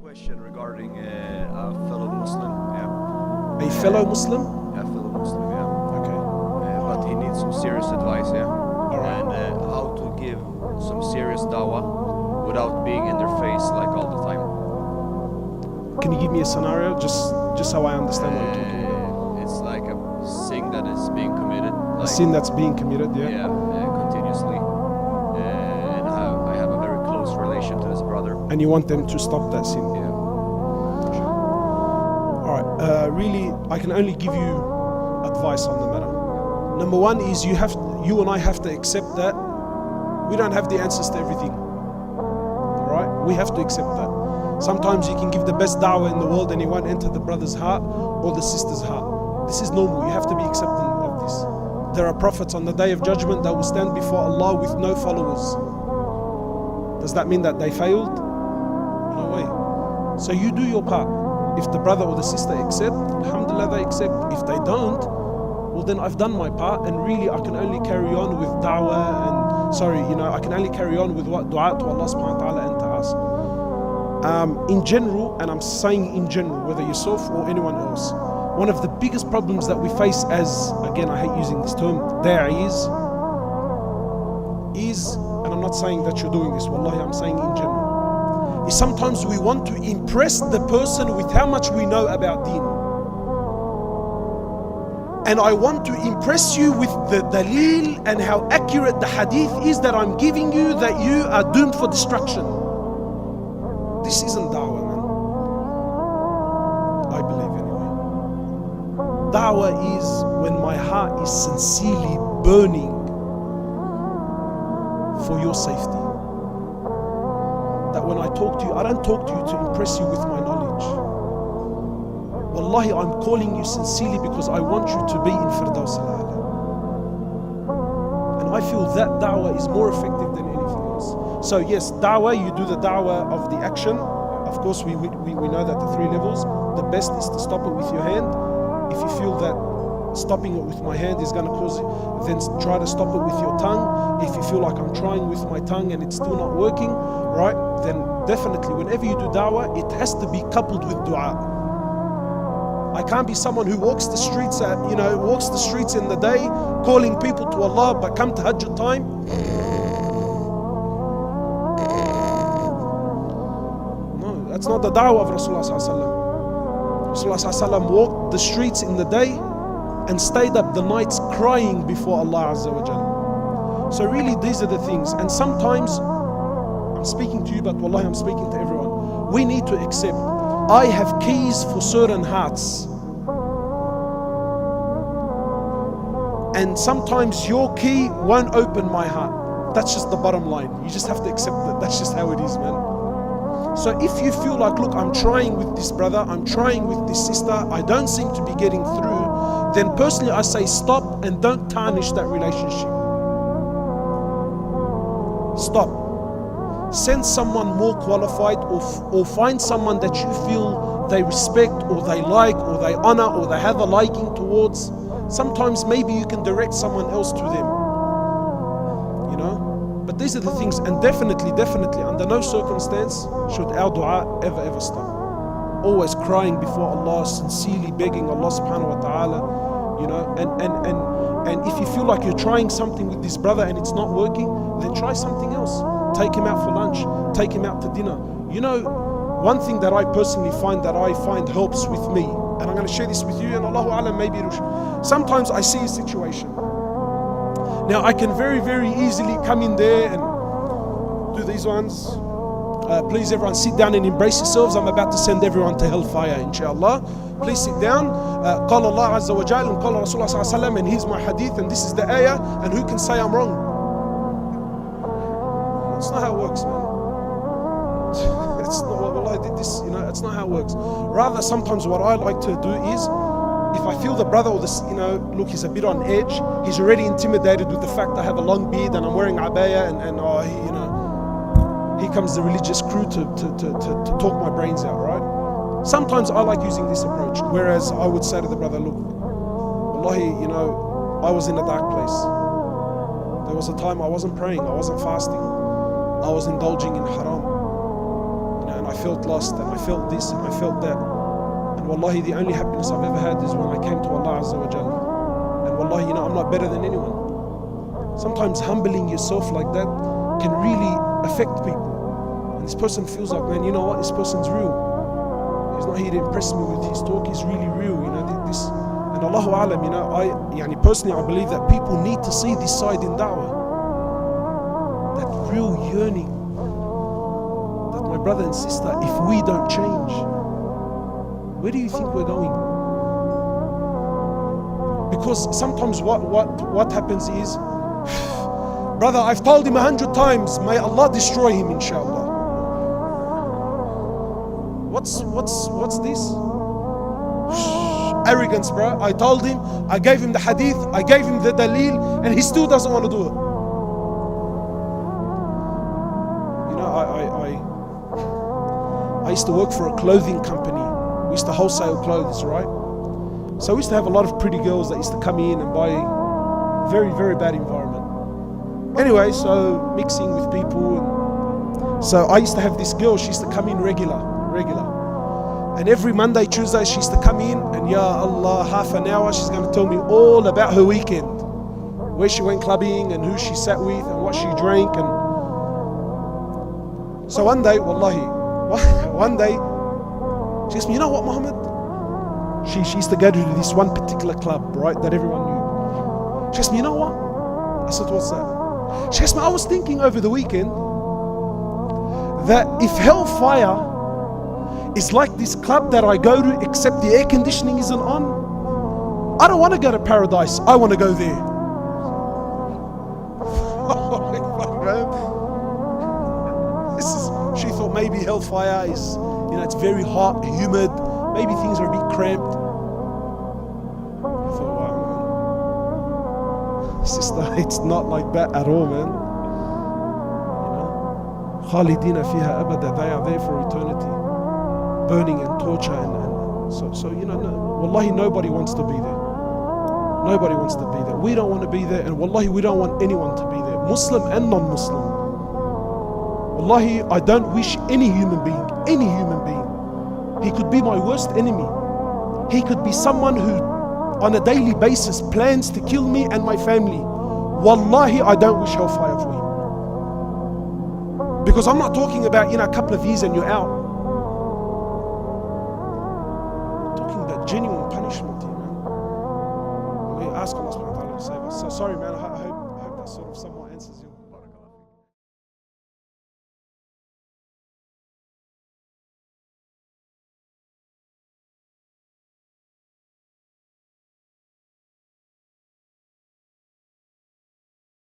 question regarding a fellow Muslim. Yeah. A fellow Muslim? A fellow Muslim, yeah. Okay. But he needs some serious advice, yeah. Alright. And how to give some serious dawah without being in their face like all the time. Can you give me a scenario, just so I understand what you're talking about? It's like a sin that is being committed. A Like, sin that's being committed, yeah? yeah, continuously. And I have a very close relation to this brother. And you want them to stop that sin? Yeah. Alright, really, I can only give you advice on the matter. Number one is you and I have to accept that we don't have the answers to everything. Alright, we have to accept that. Sometimes you can give the best da'wah in the world and it won't enter the brother's heart or the sister's heart. This is normal, you have to be accepting of this. There are prophets on the day of judgment that will stand before Allah with no followers. Does that mean that they failed? No way. So you do your part. If the brother or the sister accept, alhamdulillah they accept. If they don't, well then I've done my part, and really I can only carry on with da'wah and I can only carry on with what dua to Allah subhanahu wa ta'ala and to us. In general, and I'm saying in general, whether yourself or anyone else, one of the biggest problems that we face as, again I hate using this term, da'is, is, and I'm not saying that you're doing this, wallahi I'm saying in general, is sometimes we want to impress the person with how much we know about deen. And I want to impress you with the daleel and how accurate the hadith is that I'm giving you, that you are doomed for destruction. This isn't da'wah, man. I believe anyway. Da'wah is when my heart is sincerely burning for your safety. That when I talk to you, I don't talk to you to impress you with my knowledge. Wallahi, I'm calling you sincerely because I want you to be in Firdaus al-A'la. And I feel that da'wah is more effective than anything else. So yes, da'wah, you do the da'wah of the action. Of course, we know that the 3 levels. The best is to stop it with your hand. If you feel that stopping it with my hand is going to cause it, then try to stop it with your tongue. If you feel like I'm trying with my tongue and it's still not working, right, then definitely whenever you do da'wah, it has to be coupled with dua. I can't be someone who walks the streets in the day calling people to Allah, but come to Hajj time, no, that's not the da'wah of Rasulullah sallallahu alaihi wasallam. Rasulullah sallallahu alaihi wasallam walked the streets in the day and stayed up the nights crying before Allah Azza wa Jalla. So really these are the things, and sometimes I'm speaking to you, but wallahi I'm speaking to everyone. We need to accept, I have keys for certain hearts, and sometimes your key won't open my heart. That's just the bottom line. You just have to accept that. That's just how it is, man. So if you feel like, look, I'm trying with this brother, I'm trying with this sister, I don't seem to be getting through, then personally I say stop and don't tarnish that relationship. Stop. Send someone more qualified, or find someone that you feel they respect or they like or they honor or they have a liking towards. Sometimes maybe you can direct someone else to them, you know. But these are the things, and definitely under no circumstance should our dua ever stop. Always crying before Allah, sincerely begging Allah subhanahu wa ta'ala, you know. And if you feel like you're trying something with this brother and it's not working, then try something else. Take him out for lunch, take him out to dinner. You know, one thing that I personally find helps with me, and I'm going to share this with you, and Allahu Alam, maybe sometimes I see a situation. Now I can very easily come in there and do these ones. Please everyone sit down and embrace yourselves. I'm about to send everyone to hellfire, inshallah. Please sit down. Qala Allah Azza wa Jal and Qala Rasulullah Sallallahu Alaihi Wasallam, and here's my hadith and this is the ayah, and who can say I'm wrong? That's not how it works, man. It's not, well, I did this, you know, it's not how it works. Rather, sometimes what I like to do is, if I feel the brother or this, you know, look, he's a bit on edge, he's already intimidated with the fact I have a long beard and I'm wearing abaya, and here comes the religious crew to talk my brains out, right? Sometimes I like using this approach, whereas I would say to the brother, look, wallahi, you know, I was in a dark place. There was a time I wasn't praying, I wasn't fasting, I was indulging in haram. You know, and I felt lost and I felt this and I felt that. And wallahi, the only happiness I've ever had is when I came to Allah Azza wa Jal. And wallahi, I'm not better than anyone. Sometimes humbling yourself like that can really affect people. And this person feels like, man, you know what? This person's real. He's not here to impress me with his talk. He's really real. This. And Allahu Alam, personally, I believe that people need to see this side in da'wah. That real yearning. That my brother and sister, if we don't change, where do you think we're going? Because sometimes what happens is, brother, I've told him 100 times, may Allah destroy him, inshallah. What's this? Arrogance, bro. I told him, I gave him the hadith, I gave him the dalil, and he still doesn't want to do it. I used to work for a clothing company. We used to wholesale clothes, right? So we used to have a lot of pretty girls that used to come in and buy. Very, very bad environment. Anyway, so mixing with people. So I used to have this girl, she used to come in regular. And every Monday, Tuesday, she used to come in and ya Allah, half an hour, she's going to tell me all about her weekend. Where she went clubbing and who she sat with and what she drank. And so one day, wallahi, she asked me, you know what, Muhammad? She used to go to this one particular club, right, that everyone knew. She asked me, you know what? I said, what's that? She asked me, I was thinking over the weekend that if hellfire is like this club that I go to, except the air conditioning isn't on, I don't want to go to paradise, I want to go there. She thought maybe hellfire is, it's very hot, humid, maybe things are a bit cramped. I thought, wow, man. Sister, it's not like that at all, man. Khalidina fiha abada, they are there for eternity. Burning and torture and so wallahi, nobody wants to be there. Nobody wants to be there. We don't want to be there, and wallahi, we don't want anyone to be there, Muslim and non-Muslim. Wallahi, I don't wish any human being, he could be my worst enemy, he could be someone who on a daily basis plans to kill me and my family. Wallahi, I don't wish hellfire for him. Because I'm not talking about, a couple of years and you're out. Genuine punishment here, man. We ask Allah subhanahu wa ta'ala to save us. So sorry, man, I hope that sort of somewhat